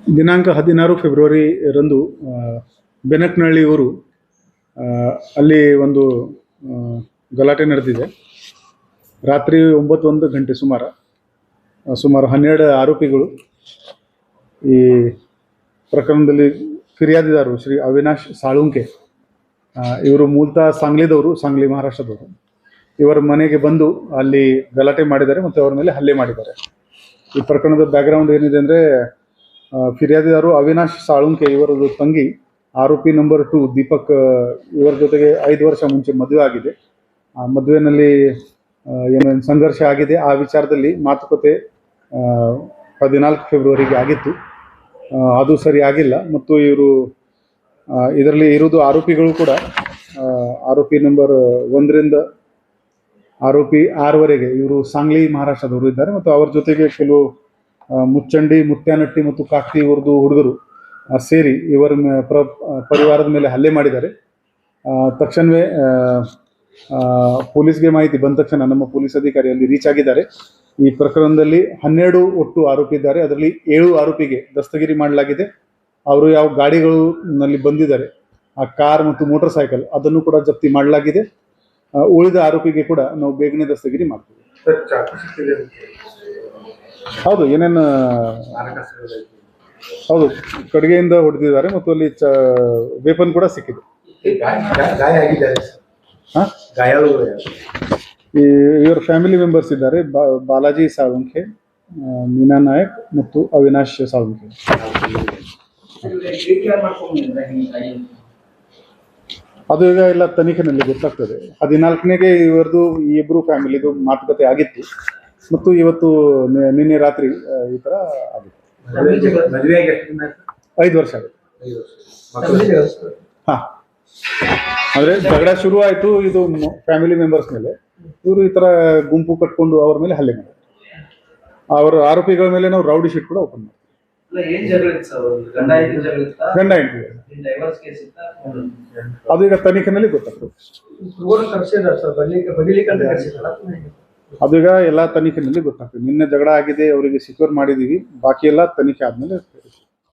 ದಿನಾಂಕ 16 ಫೆಬ್ರವರಿ ರಂದು ಬೆನಕನಹಳ್ಳಿ ಊರು ಅಲ್ಲಿ ಒಂದು ಗಲಾಟೆ ನಡೆದಿದೆ. ರಾತ್ರಿ 9 ಗಂಟೆ ಸುಮಾರು 12 ಆರೋಪಿಗಳು ಈ ಪ್ರಕರಣದಲ್ಲಿ ಫಿರ್ಯಾದಿದಾರರು ಶ್ರೀ ಅವಿನಾಶ್ ಸಾಳುಂಕೆ, ಇವರು ಮೂಲತಃ ಸಾಂಗ್ಲಿದವರು, ಸಾಂಗ್ಲಿ ಮಹಾರಾಷ್ಟ್ರದವರು. ಇವರ ಮನೆಗೆ ಬಂದು ಅಲ್ಲಿ ಗಲಾಟೆ ಮಾಡಿದ್ದಾರೆ ಮತ್ತು ಅವರ ಮೇಲೆ ಹಲ್ಲೆ ಮಾಡಿದ್ದಾರೆ. ಈ ಪ್ರಕರಣದ ಬ್ಯಾಕ್ಗ್ರೌಂಡ್ ಏನಿದೆ ಅಂದರೆ, ಫಿರ್ಯಾದಿದಾರರು ಅವಿನಾಶ್ ಸಾಳುಂಕೆ ಇವರದ್ದು ತಂಗಿ ಆರೋಪಿ ನಂಬರ್ 2 ದೀಪಕ್, ಇವರ ಜೊತೆಗೆ 5 ವರ್ಷ ಮುಂಚೆ ಮದುವೆ ಆಗಿದೆ. ಆ ಮದುವೆನಲ್ಲಿ ಏನೇನು ಸಂಘರ್ಷ ಆಗಿದೆ, ಆ ವಿಚಾರದಲ್ಲಿ ಮಾತುಕತೆ 14 ಫೆಬ್ರವರಿಗೆ ಆಗಿತ್ತು. ಅದು ಸರಿ ಆಗಿಲ್ಲ. ಮತ್ತು ಇವರು ಇದರಲ್ಲಿ ಇರೋದು ಆರೋಪಿಗಳು ಕೂಡ ಆರೋಪಿ ನಂಬರ್ 1 ರಿಂದ ಆರೋಪಿ 6ವರೆಗೆ ಇವರು ಸಾಂಗ್ಲಿ ಮಹಾರಾಷ್ಟ್ರದವರು ಇದ್ದಾರೆ. ಮತ್ತು ಅವರ ಜೊತೆಗೆ ಕೆಲವು ಮುಚ್ಚಂಡಿ, ಮುತ್ಯಾನಟ್ಟಿ ಮತ್ತು ಕಾಕ್ತಿ ಇವರದು ಹುಡುಗರು ಸೇರಿ ಇವರ ಪರಿವಾರದ ಮೇಲೆ ಹಲ್ಲೆ ಮಾಡಿದ್ದಾರೆ. ತಕ್ಷಣವೇ ಪೊಲೀಸ್ಗೆ ಮಾಹಿತಿ ಬಂದ ತಕ್ಷಣ ನಮ್ಮ ಪೊಲೀಸ್ ಅಧಿಕಾರಿ ಅಲ್ಲಿ ರೀಚ್ ಆಗಿದ್ದಾರೆ. ಈ ಪ್ರಕರಣದಲ್ಲಿ 12 ಒಟ್ಟು ಆರೋಪಿ ಇದ್ದಾರೆ. ಅದರಲ್ಲಿ 7 ಆರೋಪಿಗೆ ದಸ್ತಗಿರಿ ಮಾಡಲಾಗಿದೆ. ಅವರು ಯಾವ ಗಾಡಿಗಳು ನಲ್ಲಿ ಬಂದಿದ್ದಾರೆ, ಆ ಕಾರ್ ಮತ್ತು ಮೋಟರ್ ಸೈಕಲ್, ಅದನ್ನು ಕೂಡ ಜಪ್ತಿ ಮಾಡಲಾಗಿದೆ. ಉಳಿದ ಆರೋಪಿಗೆ ಕೂಡ ನಾವು ಬೇಗನೆ ದಸ್ತಗಿರಿ ಮಾಡ್ತೀವಿ. ಹೌದು, ಏನೇನು ಹೌದು, ಕಡೆಗೆಯಿಂದ ಹೊಡೆದಿದ್ದಾರೆ ಮತ್ತು ಅಲ್ಲಿ ವೇಪನ್ ಕೂಡ ಸಿಕ್ಕಿದೆ. ಇವರ ಫ್ಯಾಮಿಲಿ ಮೆಂಬರ್ಸ್ ಇದ್ದಾರೆ. ಬಾಲಾಜಿ ಸಾಳುಂಕೆ, ಮೀನಾ ನಾಯಕ್ ಮತ್ತು ಅವಿನಾಶ್ ಸಾಳುಂಕೆ. ಅದು ಈಗ ಎಲ್ಲ ತನಿಖೆನಲ್ಲಿ ಗೊತ್ತಾಗ್ತದೆ. 14ನೇಗೆ ಇವರದು ಈ ಇಬ್ಬರು ಫ್ಯಾಮಿಲಿದು ಮಾತುಕತೆ ಆಗಿತ್ತು ಮತ್ತು ಇವತ್ತು ನಿನ್ನೆ ರಾತ್ರಿ ಈ ಥರ ಆಗಿತ್ತು. 5 ವರ್ಷ ಆಗುತ್ತೆ. ಹಾಂ, ಅಂದರೆ ಜಗಳ ಶುರು ಆಯಿತು ಇದು ಫ್ಯಾಮಿಲಿ ಮೆಂಬರ್ಸ್ ಮೇಲೆ. ಇವರು ಈ ಥರ ಗುಂಪು ಕಟ್ಕೊಂಡು ಅವ್ರ ಮೇಲೆ ಹಲ್ಲೆ ಮಾಡಿದ್ರು. ಅವರ ಆರೋಪಿಗಳ ಮೇಲೆ ನಾವು ರೌಡಿ ಶೀಟ್ ಕೂಡ ಓಪನ್ ಮಾಡ್ತೀವಿ. ಗಂಡ ಹೆಂಡತಿ ಅದು ಈಗ ತನಿಖೆನಲ್ಲಿ ಗೊತ್ತಾಗ್ತದೆ. ಅದು ಈಗ ಎಲ್ಲ ತನಿಖೆನಲ್ಲಿ ಗೊತ್ತಾಗ್ತದೆ. ನಿನ್ನೆ ಜಗಳ ಆಗಿದೆ, ಅವರಿಗೆ ಸೆಕ್ಯೂರ್ ಮಾಡಿದ್ದೀವಿ, ಬಾಕಿ ಎಲ್ಲ ತನಿಖೆ ಆದಮೇಲೆ